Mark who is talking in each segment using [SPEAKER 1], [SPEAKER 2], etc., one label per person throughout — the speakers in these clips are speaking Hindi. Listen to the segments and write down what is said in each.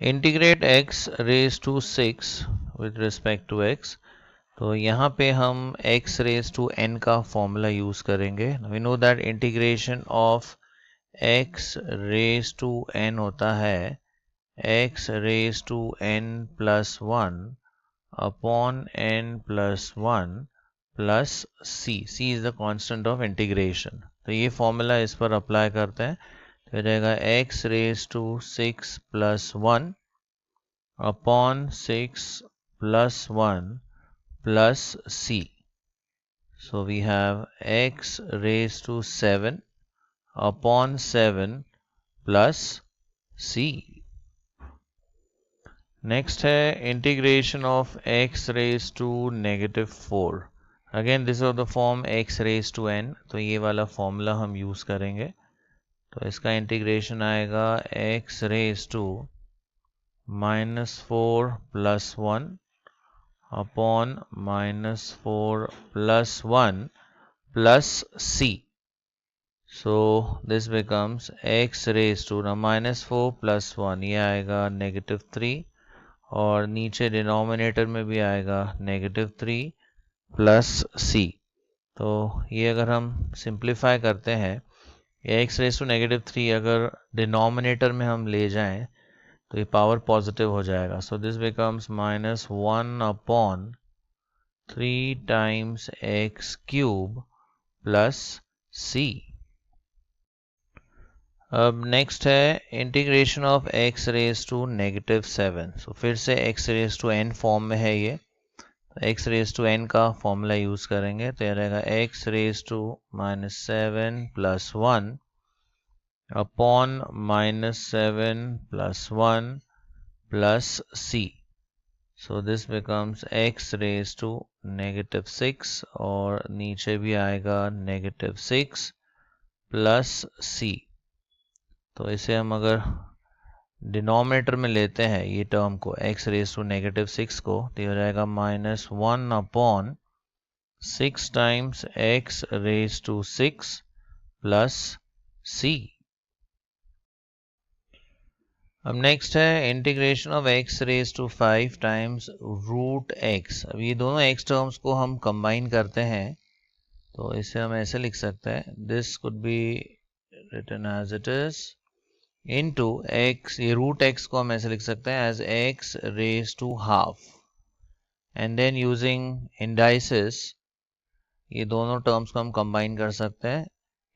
[SPEAKER 1] Integrate x raise to 6 with respect to x। तो यहाँ पे हम x रेज टू n का फॉर्मूला यूज करेंगे। We know that integration of x raise to n होता है x raise to n plus 1 upon n plus 1 plus c। c is the constant of integration. तो ये फॉर्मूला इस पर अप्लाई करते हैं, तो रहेगा x raise to 6 plus 1 upon 6 plus 1 plus c. So we have x raised to 7 upon 7 plus c. Next है integration of x raised to negative 4. Again this is the form x raised to n, तो ये वाला फॉर्मूला हम यूज करेंगे। तो इसका इंटीग्रेशन आएगा x raised to -4 plus 1 upon -4 plus 1 plus c. So this becomes x raised to, now -4 plus 1 ये आएगा -3 और नीचे डिनोमिनेटर में भी आएगा -3 प्लस c। तो ये अगर हम सिंप्लीफाई करते हैं, ये x रेज टू -3 अगर डिनोमिनेटर में हम ले जाएं तो ये पावर पॉजिटिव हो जाएगा। So this becomes -1 upon 3 times x cube plus c। अब नेक्स्ट है integration of x raise to -7। So फिर से x raise to n form में है ये, तो x रेज टू n का फॉर्मूला यूज करेंगे। तो ये रहेगा x raise to -7 plus 1 upon -7 plus 1 plus c. So this becomes x raised to -6 और नीचे भी आएगा -6 plus c। तो इसे हम अगर डिनोमिनेटर में लेते हैं ये टर्म को x रेज टू -6 को, तो ये हो जाएगा -1 upon 6 times x raise to 6 plus c। अब नेक्स्ट है integration of x raise to 5 times root x। अब ये दोनों x टर्म्स को हम कंबाइन करते हैं, तो इसे हम ऐसे लिख सकते हैं, this could be written as it is into x, ये रूट x को हम ऐसे लिख सकते हैं as x raise to half, and then using indices ये दोनों टर्म्स को हम कंबाइन कर सकते हैं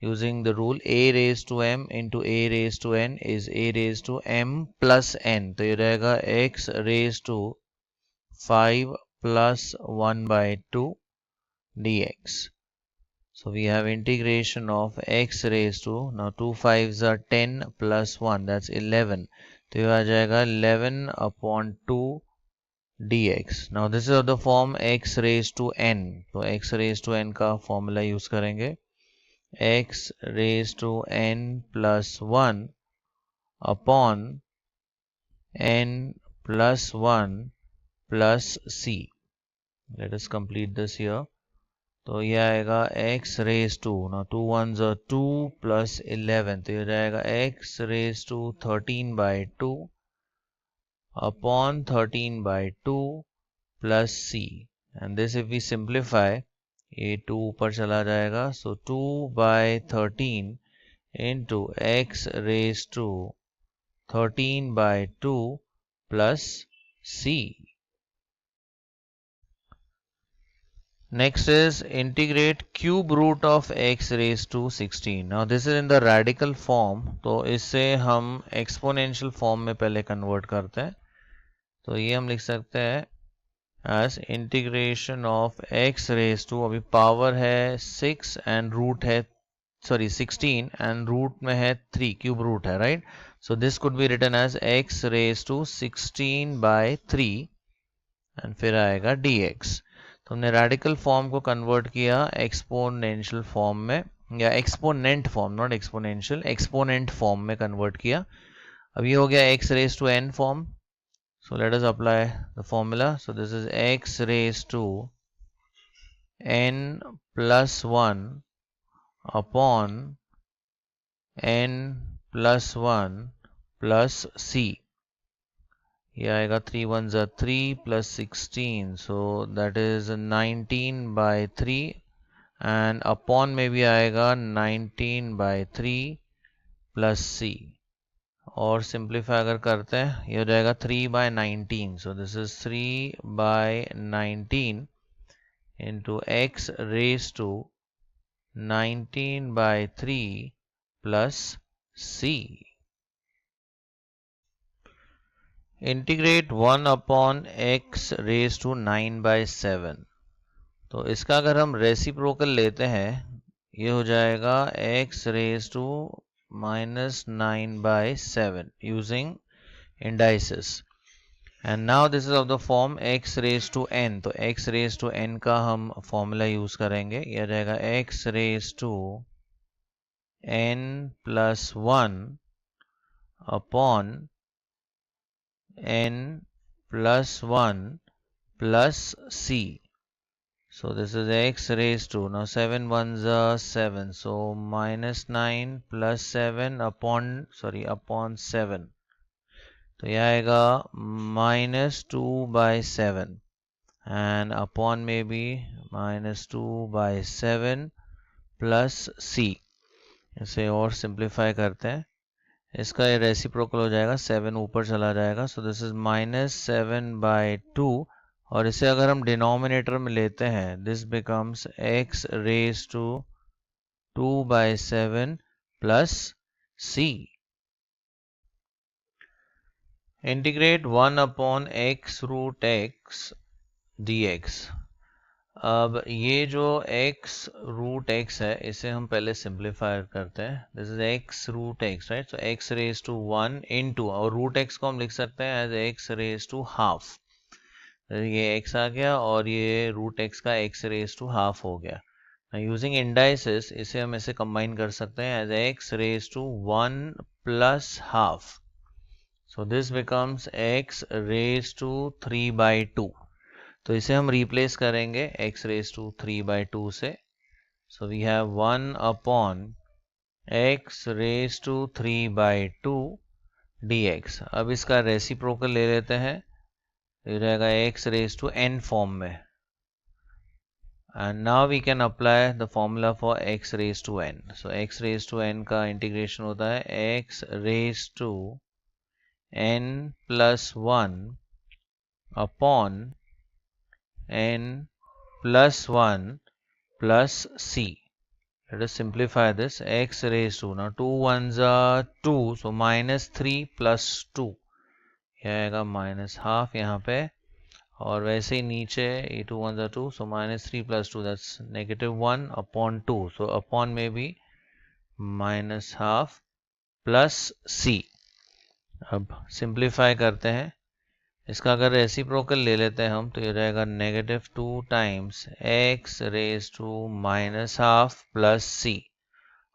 [SPEAKER 1] using the rule a raised to m into a raised to n is a raised to m plus n। तो ये रहेगा x raised to 5 plus 1 by 2 dx। So we have integration of x raised to, now 2 5s are 10 plus 1, that's 11। तो ये आ जाएगा 11 upon 2 dx। Now this is of the form x raised to n। तो x raised to n का फॉर्मूला यूज करेंगे, x raised to n plus 1 upon n plus 1 plus c। Let us complete this here। तो ये आएगा x raised to, now 2 1s are 2 plus 11, तो ये जाएगा x raised to 13 by 2 upon 13 by 2 plus c। And this if we simplify, ये 2 ऊपर चला जाएगा, सो 2 by 13 into x raised to 13 by 2 plus c। Next is integrate cube root of x raised to 16। Now this is in the radical form, तो इससे हम exponential form में पहले convert करते हैं। तो ये हम लिख सकते हैं as integration of x raised to, अभी पावर है 6 एंड रूट है 16 एंड रूट में है 3, क्यूब रूट है, right. So this could be written as x raised to 16 by 3 and फिर आएगा dx। तो हमने रेडिकल फॉर्म को कन्वर्ट किया एक्सपोनेंशियल फॉर्म में, या exponent form, not exponential, exponent form में कन्वर्ट किया। अब ये हो गया x raised to n form. So let us apply the formula. So this is x raised to n plus 1 upon n plus 1 plus c। ये आएगा 3 1 ज़ा 3 plus 16, so that is 19/3 and upon में भी आएगा 19/3 प्लस c, और सिंप्लीफाई अगर करते हैं ये हो जाएगा 3/19, so this is 3/19 into x raised to 19/3 plus c. Integrate 1 upon x raise to 9/7, तो इसका अगर हम रेसिप्रोकल लेते हैं ये हो जाएगा x raise to -9/7 using indices, and now this is of the form x raise to n, तो x रेज टू n का हम फॉर्मूला यूज करेंगे, यह रहेगा x raise to n plus 1 upon n plus 1 plus c. So this is x raised to, now 7 1s are 7, so -9 plus 7 upon 7, तो यह आएगा -2/7 and upon में भी -2/7 plus c. इसे और सिंप्लीफाई करते हैं, इसका ये रेसिप्रोकल हो जाएगा, 7 ऊपर चला जाएगा, सो दिस इज -7/2, और इसे अगर हम डिनोमिनेटर में लेते हैं this becomes x raise to 2/7 plus c. Integrate 1 upon x root x dx. अब ये जो x रूट x है इसे हम पहले सिंप्लीफाई करते हैं, this is x root x, right, so x raise to 1 into, और रूट x को हम लिख सकते हैं as x raise to half, ये x आ गया और ये रूट x का x रेज टू हाफ हो गया. यूजिंग इंडाइसिस इसे हम ऐसे कंबाइन कर सकते हैं as x raise to 1 plus half, so this becomes x raise to 3/2. तो इसे हम रिप्लेस करेंगे x रेज टू 3/2 से, so we have 1 upon x raise to 3/2 dx. अब इसका रेसिप्रोकल ले लेते हैं, ये रहेगा x raise to n form में, and now we can apply the formula for x raise to n. So x raise to n का इंटीग्रेशन होता है x raise to n plus 1 upon n plus 1 plus c. Let us simplify this. X raised to, now 2 1s are 2, so -3 plus 2, यह आएगा -half यहाँ पे, और वैसे ही नीचे ये 2 1s are 2, so -3 plus 2 that's -1 upon 2, so upon में भी -half plus c. अब सिंप्लीफाई करते हैं, इसका अगर रेसिप्रोकल ले लेते हैं हम तो ये रहेगा -2 times x raise to -half plus c,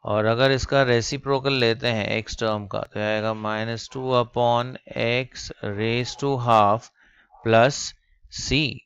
[SPEAKER 1] और अगर इसका रेसिप्रोकल लेते हैं x टर्म का तो आएगा -2 upon x raise to half plus c.